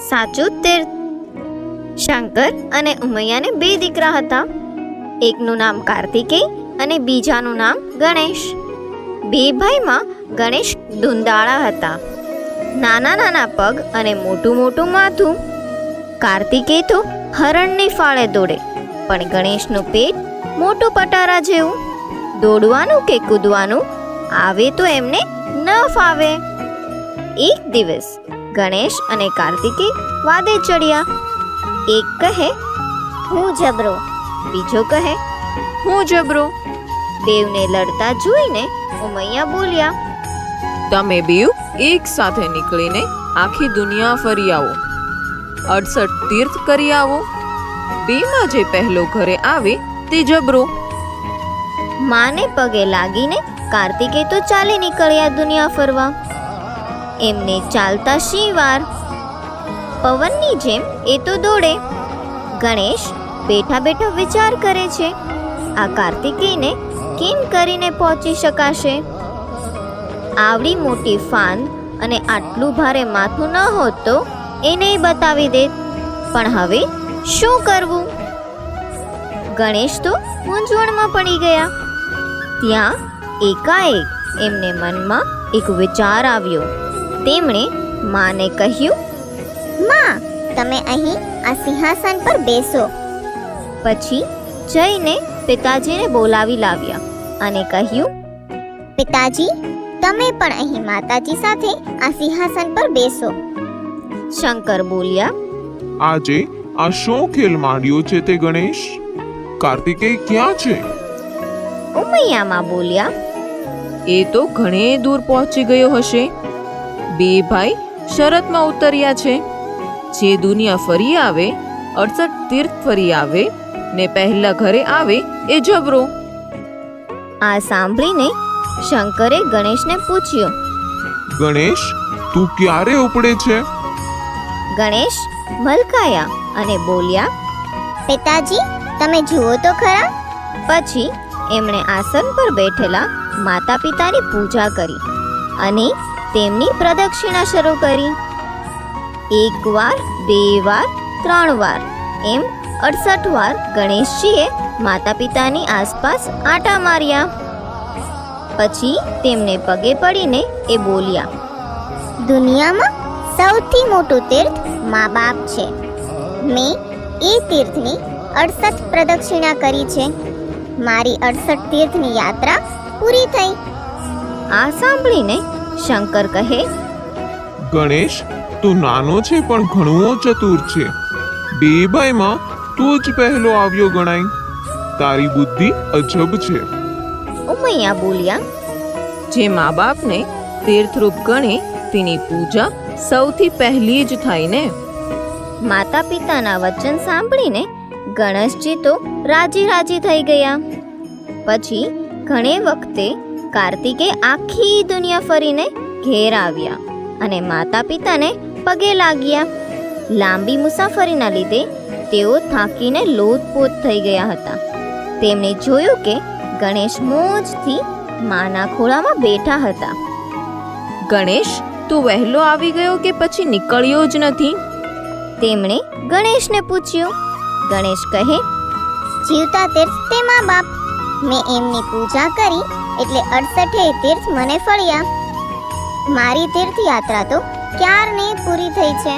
સાચું તીર્થ. શંકર અને ઉમૈયાને 2 દીકરા હતા. એકનું નામ કાર્તિકેય અને બીજાનું નામ ગણેશ. 2 ભાઈમાં ગણેશ દુંદાળા હતા, નાના નાના પગ અને મોટું મોટું માથું. કાર્તિકેય તો હરણની ફાળે દોડે, પણ ગણેશનું પેટ મોટું પટારા જેવું. દોડવાનું કે કૂદવાનું આવે તો એમને ન ફાવે. એક દિવસ ગણેશ અને કાર્તિકેય વાદે ચડ્યા. એક કહે હું જબરો, બીજો કહે હું જબરો. બેવને લડતા જોઈને ઉમૈયા બોલ્યા, તમે બેવ એક સાથે નીકળીને આખી દુનિયા ફરી આવો, 68 તીર્થ કરી આવો. બેમાં જે પહેલો ઘરે આવે તે જબરો. માને પગે લાગીને કાર્તિકેય તો ચાલી નીકળ્યા દુનિયા ફરવા. એમને ચાલતા શી વાર, પવનની જેમ એ તો દોડે. ગણેશ બેઠા બેઠા વિચાર કરે છે, આ કાર્તિકેયને કેમ કરીને પહોંચી શકાશે? આવડી મોટી ફાંદ અને આટલું ભારે માથું ન હોત તો એને બતાવી દેત, પણ હવે શું કરવું? ગણેશ તો મૂંઝવણમાં પડી ગયા. ત્યાં એકાએક એમને મનમાં એક વિચાર આવ્યો. તેમણે માને કહ્યું, માં, તમે અહીં આ સિંહાસન પર બેસો. પછી જઈને પિતાજીને બોલાવી લાવ્યા અને કહ્યું, પિતાજી, તમે પણ અહીં માતાજી સાથે આ સિંહાસન પર બેસો. શંકર બોલ્યા, આજે આ શું ખેલ માંડ્યો છે તે ગણેશ? કાર્તિકેય ક્યાં છે? ઉમૈયામાં બોલ્યા, એ તો ઘણે દૂર પહોંચી ગયો હશે. 2 ભાઈ શરતમાં ઉતર્યા છે, જે દુનિયા ફરી આવે, 68 તીર્થ ફરી આવે ને પહેલા ઘરે આવે એ જબરો. આ સાંભળીને શંકરે ગણેશને પૂછ્યું, ગણેશ, તું ક્યારે ઉપડે છે? ગણેશ મલકાયા અને બોલ્યા, પિતાજી, તમે જુઓ તો ખરા. પછી એમણે આસન પર બેઠેલા માતા પિતાની પૂજા કરી અને તેમની પ્રદક્ષિણા શરૂ કરી. 1 વાર, 2 વાર, 3 વાર, એમ 68 વાર ગણેશજીએ માતા પિતાની આસપાસ આંટા માર્યા. પછી તેમને પગે પડીને એ બોલ્યા, દુનિયામાં સૌથી મોટું તીર્થ મા બાપ છે. મેં એ તીર્થની 68 પ્રદક્ષિણા કરી છે. મારી 68 તીર્થની યાત્રા પૂરી થઈ. આ સાંભળીને શંકર કહે, ગણેશ, તું નાનો છે પણ ઘણો ચતુર છે. 2 ભાઈમાં તું જ પહેલો આવ્યો ગણાય. તારી બુદ્ધિ અજબ છે. ઉમૈયા બોલ્યા, જે મા બાપને તીર્થરૂપ ગણે તેની પૂજા સૌથી પહેલી જ થાય ને. માતા પિતાના વચન સાંભળીને ગણેશજી તો રાજી રાજી થઈ ગયા. પછી ઘણે વખતે કાર્તિકેય આખી દુનિયા ફરીને ઘેર આવ્યા અને માતા પિતાને પગે લાગ્યા. લાંબી મુસાફરીના લીધે તેઓ થાકીને લોથપોથ થઈ ગયા હતા. તેમણે જોયું કે ગણેશ મોજથી માના ખોળામાં બેઠા હતા. ગણેશ, તું વહેલો આવી ગયો કે પછી નીકળ્યો જ નથી? તેમણે ગણેશને પૂછ્યું. ગણેશ કહે, જીવતા તીર્થ તે મા બાપ. મેં એમની પૂજા કરી એટલે 68 તીર્થ મને ફળ્યા. મારી તીર્થ યાત્રા તો ક્યારની પૂરી થઈ છે.